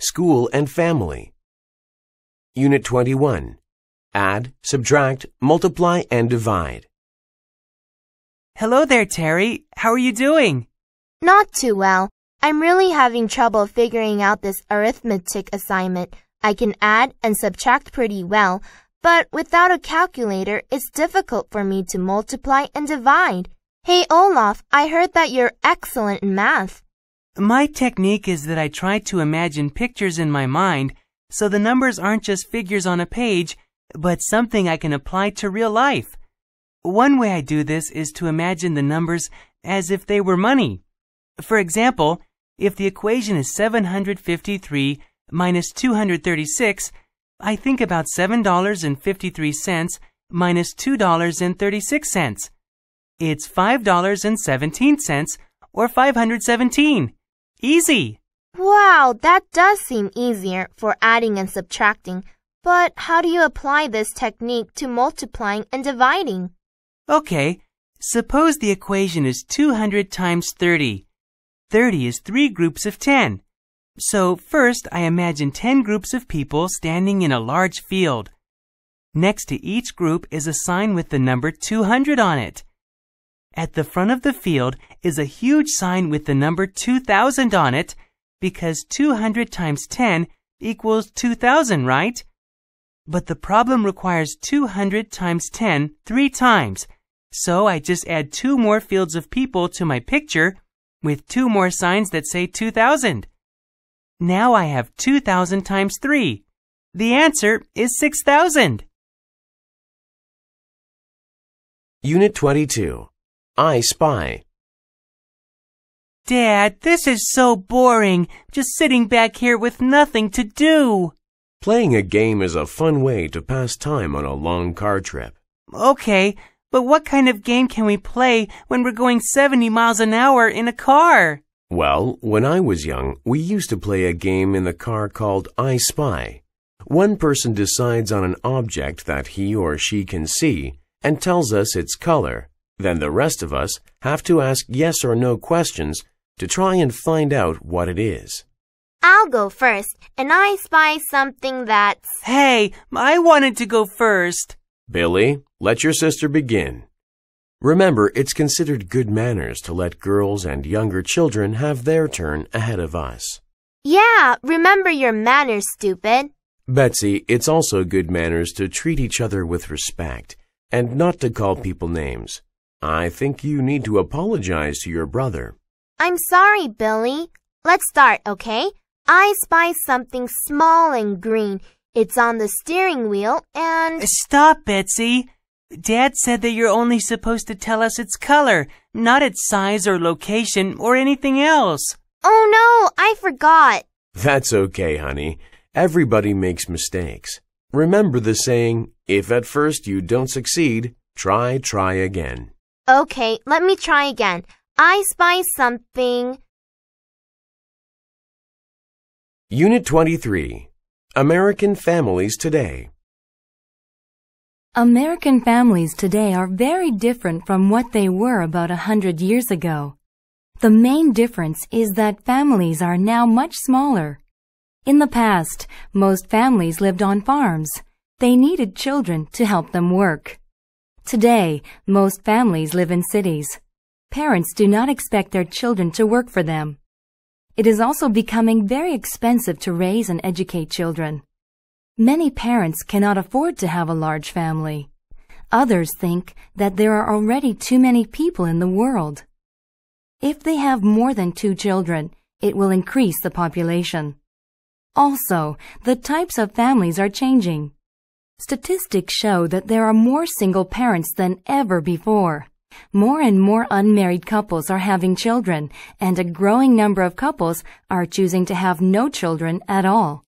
School and Family. Unit 21. Add, subtract, multiply, and divide. Hello there, Terry. How are you doing? Not too well. I'm really having trouble figuring out this arithmetic assignment. I can add and subtract pretty well, but without a calculator, it's difficult for me to multiply and divide. Hey, Olaf, I heard that you're excellent in math. My technique is that I try to imagine pictures in my mind, so the numbers aren't just figures on a page, but something I can apply to real life. One way I do this is to imagine the numbers as if they were money. For example, if the equation is 753 minus 236, I think about $7.53 minus $2.36. It's $5.17 or 517. Easy! Wow, that does seem easier for adding and subtracting. But how do you apply this technique to multiplying and dividing? Okay, suppose the equation is 200 times 30. 30 is 3 groups of 10. So first I imagine 10 groups of people standing in a large field. Next to each group is a sign with the number 200 on it. At the front of the field is a huge sign with the number 2000 on it because 200 times 10 equals 2000, right? But the problem requires 200 times 10 3 times, so I just add 2 more fields of people to my picture with 2 more signs that say 2000. Now I have 2000 times 3. The answer is 6000. Unit 22. I Spy. Dad, this is so boring, just sitting back here with nothing to do. Playing a game is a fun way to pass time on a long car trip. Okay, but what kind of game can we play when we're going 70 miles an hour in a car? Well, when I was young, we used to play a game in the car called I Spy. One person decides on an object that he or she can see and tells us its color. Then the rest of us have to ask yes or no questions to try and find out what it is. I'll go first, and I spy something that's... Hey, I wanted to go first. Billy, let your sister begin. Remember, it's considered good manners to let girls and younger children have their turn ahead of us. Yeah, remember your manners, stupid. Betsy, it's also good manners to treat each other with respect and not to call people names. I think you need to apologize to your brother. I'm sorry, Billy. Let's start, okay? I spy something small and green. It's on the steering wheel and... Stop, Betsy. Dad said that you're only supposed to tell us its color, not its size or location or anything else. Oh no, I forgot. That's okay, honey. Everybody makes mistakes. Remember the saying, if at first you don't succeed, try again. Okay, let me try again. I spy something... Unit 23. American Families Today. American families today are very different from what they were about 100 years ago. The main difference is that families are now much smaller. In the past, most families lived on farms. They needed children to help them work. Today, most families live in cities. Parents do not expect their children to work for them. It is also becoming very expensive to raise and educate children. Many parents cannot afford to have a large family. Others think that there are already too many people in the world. If they have more than 2 children, it will increase the population. Also, the types of families are changing. Statistics show that there are more single parents than ever before. More and more unmarried couples are having children, and a growing number of couples are choosing to have no children at all.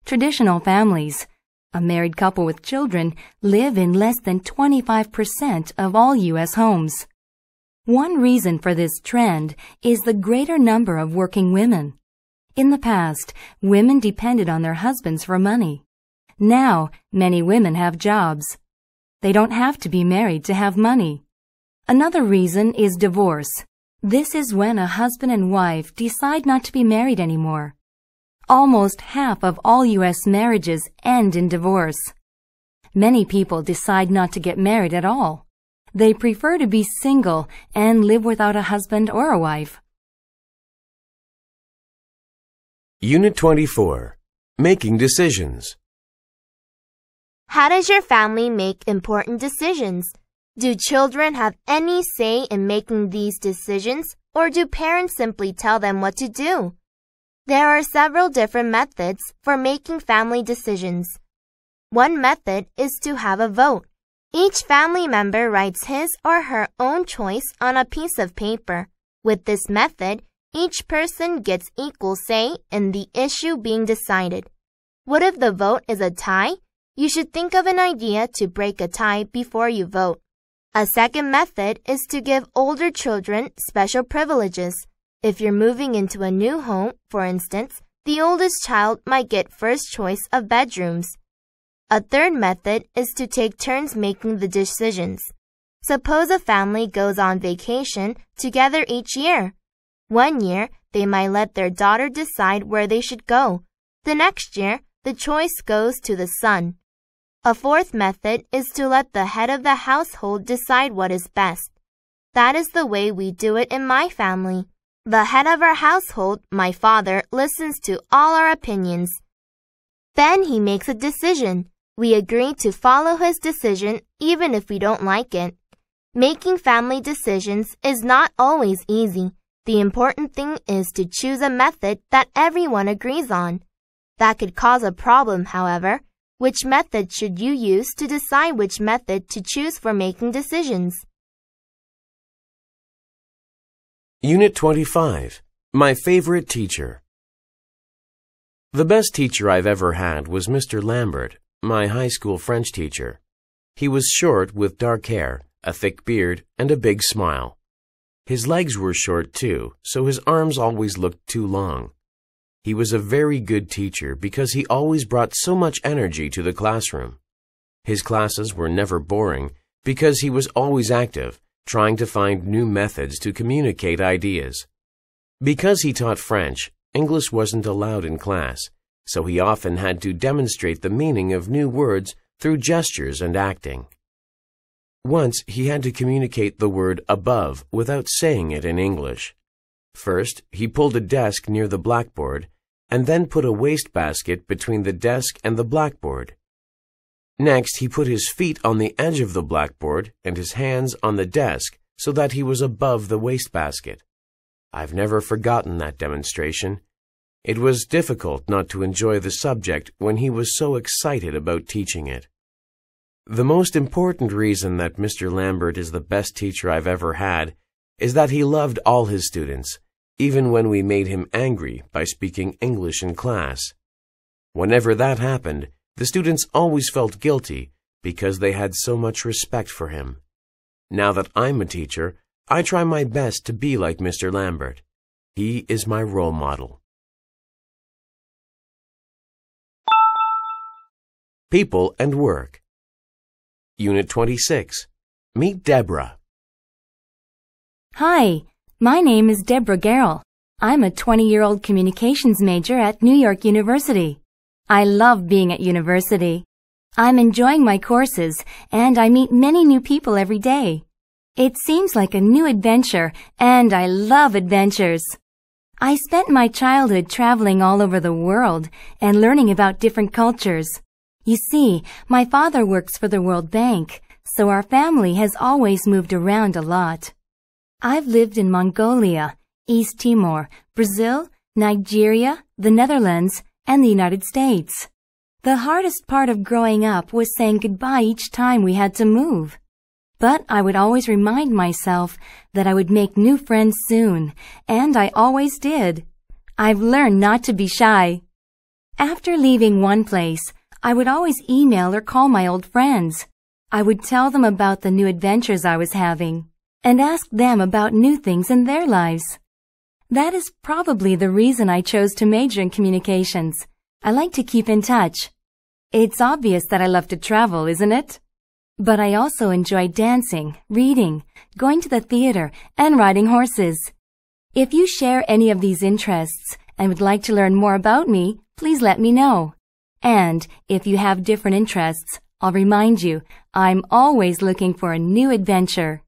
Traditional families, a married couple with children, live in less than 25% of all U.S. homes. One reason for this trend is the greater number of working women. In the past, women depended on their husbands for money. Now, many women have jobs. They don't have to be married to have money. Another reason is divorce. This is when a husband and wife decide not to be married anymore. Almost half of all U.S. marriages end in divorce. Many people decide not to get married at all. They prefer to be single and live without a husband or a wife. Unit 24. Making decisions. How does your family make important decisions? Do children have any say in making these decisions, or do parents simply tell them what to do? There are several different methods for making family decisions. One method is to have a vote. Each family member writes his or her own choice on a piece of paper. With this method, each person gets equal say in the issue being decided. What if the vote is a tie? You should think of an idea to break a tie before you vote. A second method is to give older children special privileges. If you're moving into a new home, for instance, the oldest child might get first choice of bedrooms. A third method is to take turns making the decisions. Suppose a family goes on vacation together each year. One year, they might let their daughter decide where they should go. The next year, the choice goes to the son. A fourth method is to let the head of the household decide what is best. That is the way we do it in my family. The head of our household, my father, listens to all our opinions. Then he makes a decision. We agree to follow his decision even if we don't like it. Making family decisions is not always easy. The important thing is to choose a method that everyone agrees on. That could cause a problem, however. Which method should you use to decide which method to choose for making decisions? Unit 25. My favorite teacher. The best teacher I've ever had was Mr. Lambert, my high school French teacher. He was short with dark hair, a thick beard, and a big smile. His legs were short too, so his arms always looked too long. He was a very good teacher because he always brought so much energy to the classroom. His classes were never boring because he was always active, trying to find new methods to communicate ideas. Because he taught French, English wasn't allowed in class, so he often had to demonstrate the meaning of new words through gestures and acting. Once he had to communicate the word above without saying it in English. First, he pulled a desk near the blackboard and then put a wastebasket between the desk and the blackboard. Next, he put his feet on the edge of the blackboard and his hands on the desk so that he was above the wastebasket. I've never forgotten that demonstration. It was difficult not to enjoy the subject when he was so excited about teaching it. The most important reason that Mr. Lambert is the best teacher I've ever had is that he loved all his students, even when we made him angry by speaking English in class. Whenever that happened, the students always felt guilty because they had so much respect for him. Now that I'm a teacher, I try my best to be like Mr. Lambert. He is my role model. People and Work. Unit 26. Meet Deborah. Hi, my name is Deborah Garrell. I'm a 20-year-old communications major at New York University. I love being at university. I'm enjoying my courses, and I meet many new people every day. It seems like a new adventure, and I love adventures. I spent my childhood traveling all over the world and learning about different cultures. You see, my father works for the World Bank, so our family has always moved around a lot. I've lived in Mongolia, East Timor, Brazil, Nigeria, the Netherlands, and the United States. The hardest part of growing up was saying goodbye each time we had to move. But I would always remind myself that I would make new friends soon, and I always did. I've learned not to be shy. After leaving one place, I would always email or call my old friends. I would tell them about the new adventures I was having and ask them about new things in their lives. That is probably the reason I chose to major in communications. I like to keep in touch. It's obvious that I love to travel, isn't it? But I also enjoy dancing, reading, going to the theater, and riding horses. If you share any of these interests and would like to learn more about me, please let me know. And if you have different interests, I'll remind you, I'm always looking for a new adventure.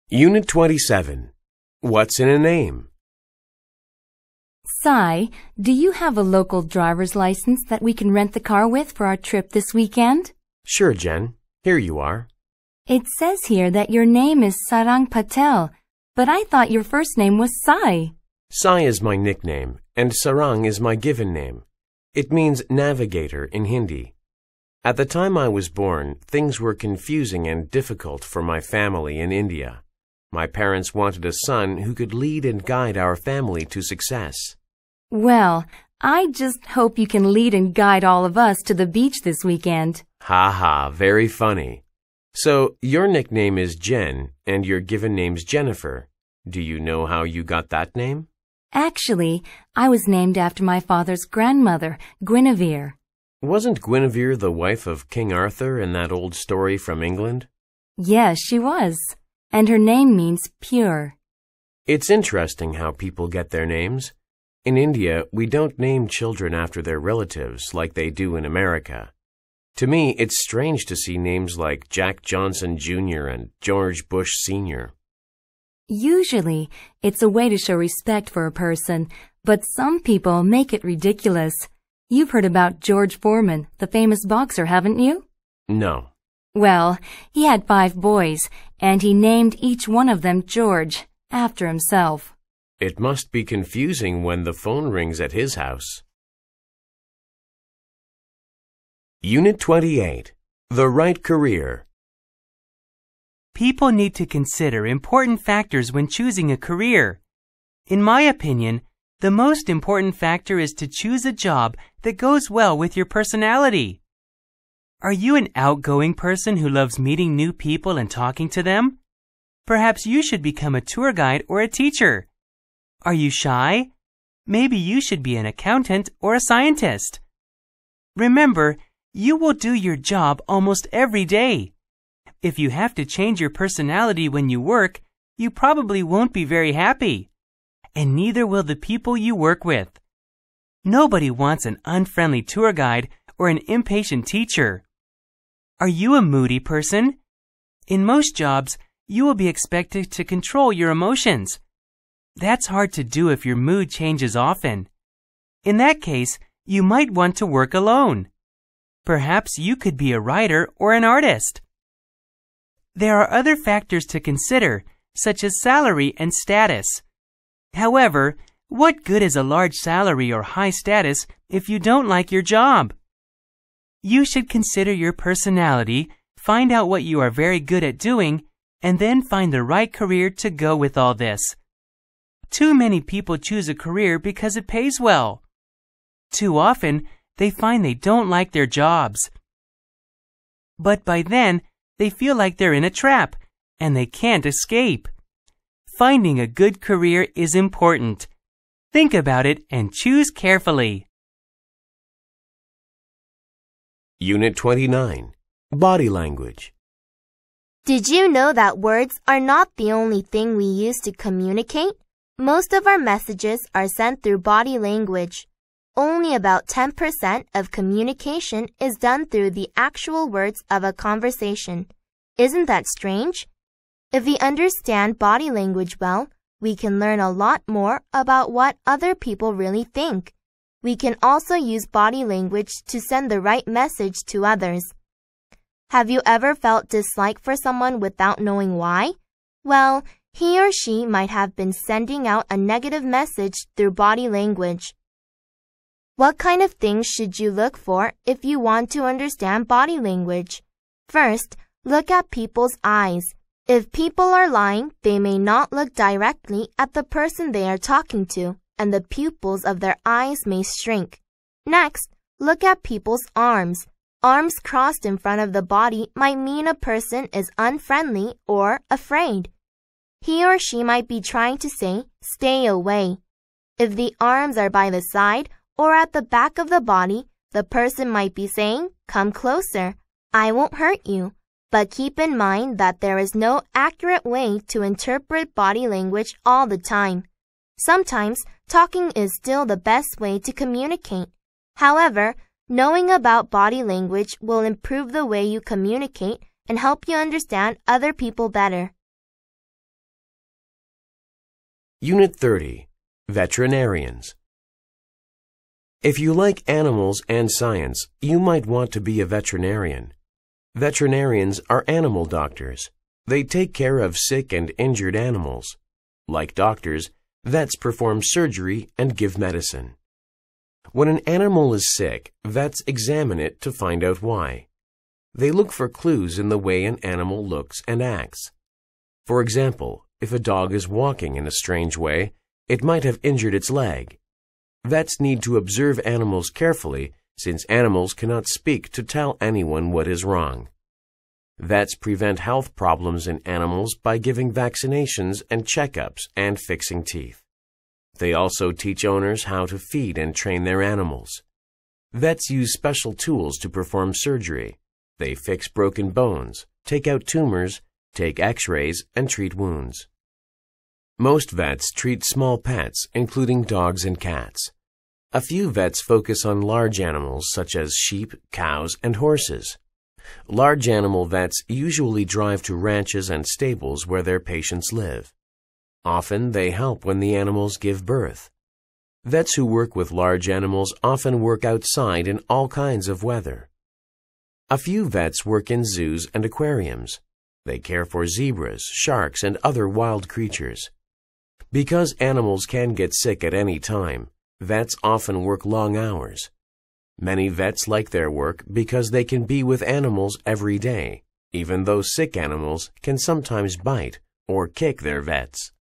Unit 27. What's in a name? Sai, do you have a local driver's license that we can rent the car with for our trip this weekend? Sure, Jen. Here you are. It says here that your name is Sarang Patel, but I thought your first name was Sai. Sai is my nickname, and Sarang is my given name. It means navigator in Hindi. At the time I was born, things were confusing and difficult for my family in India. My parents wanted a son who could lead and guide our family to success. Well, I just hope you can lead and guide all of us to the beach this weekend. Ha ha, very funny. So, your nickname is Jen, and your given name's Jennifer. Do you know how you got that name? Actually, I was named after my father's grandmother, Guinevere. Wasn't Guinevere the wife of King Arthur in that old story from England? Yes, she was. And her name means pure. It's interesting how people get their names. In India, we don't name children after their relatives like they do in America. To me, it's strange to see names like Jack Johnson Jr. and George Bush Sr. Usually, it's a way to show respect for a person, but some people make it ridiculous. You've heard about George Foreman, the famous boxer, haven't you? No. Well, he had 5 boys, and he named each one of them George, after himself. It must be confusing when the phone rings at his house. Unit 28. The Right Career. People need to consider important factors when choosing a career. In my opinion, the most important factor is to choose a job that goes well with your personality. Are you an outgoing person who loves meeting new people and talking to them? Perhaps you should become a tour guide or a teacher. Are you shy? Maybe you should be an accountant or a scientist. Remember, you will do your job almost every day. If you have to change your personality when you work, you probably won't be very happy. And neither will the people you work with. Nobody wants an unfriendly tour guide or an impatient teacher. Are you a moody person? In most jobs, you will be expected to control your emotions. That's hard to do if your mood changes often. In that case, you might want to work alone. Perhaps you could be a writer or an artist. There are other factors to consider, such as salary and status. However, what good is a large salary or high status if you don't like your job? You should consider your personality, find out what you are very good at doing, and then find the right career to go with all this. Too many people choose a career because it pays well. Too often, they find they don't like their jobs. But by then, they feel like they're in a trap, and they can't escape. Finding a good career is important. Think about it and choose carefully. Unit 29. Body Language. Did you know that words are not the only thing we use to communicate? Most of our messages are sent through body language. Only about 10% of communication is done through the actual words of a conversation. Isn't that strange? If we understand body language well, we can learn a lot more about what other people really think. We can also use body language to send the right message to others. Have you ever felt dislike for someone without knowing why? Well, he or she might have been sending out a negative message through body language. What kind of things should you look for if you want to understand body language? First, look at people's eyes. If people are lying, they may not look directly at the person they are talking to, and the pupils of their eyes may shrink. Next, look at people's arms. Arms crossed in front of the body might mean a person is unfriendly or afraid. He or she might be trying to say, "Stay away." If the arms are by the side or at the back of the body, the person might be saying, "Come closer. I won't hurt you." But keep in mind that there is no accurate way to interpret body language all the time. Sometimes, talking is still the best way to communicate. However, knowing about body language will improve the way you communicate and help you understand other people better. Unit 30. Veterinarians. If you like animals and science, you might want to be a veterinarian. Veterinarians are animal doctors. They take care of sick and injured animals. Like doctors, vets perform surgery and give medicine. When an animal is sick, vets examine it to find out why. They look for clues in the way an animal looks and acts. For example, if a dog is walking in a strange way, it might have injured its leg. Vets need to observe animals carefully since animals cannot speak to tell anyone what is wrong. Vets prevent health problems in animals by giving vaccinations and checkups and fixing teeth. They also teach owners how to feed and train their animals. Vets use special tools to perform surgery. They fix broken bones, take out tumors, take x-rays, and treat wounds. Most vets treat small pets, including dogs and cats. A few vets focus on large animals such as sheep, cows, and horses. Large animal vets usually drive to ranches and stables where their patients live. Often they help when the animals give birth. Vets who work with large animals often work outside in all kinds of weather. A few vets work in zoos and aquariums. They care for zebras, sharks, and other wild creatures. Because animals can get sick at any time, vets often work long hours. Many vets like their work because they can be with animals every day, even though sick animals can sometimes bite or kick their vets.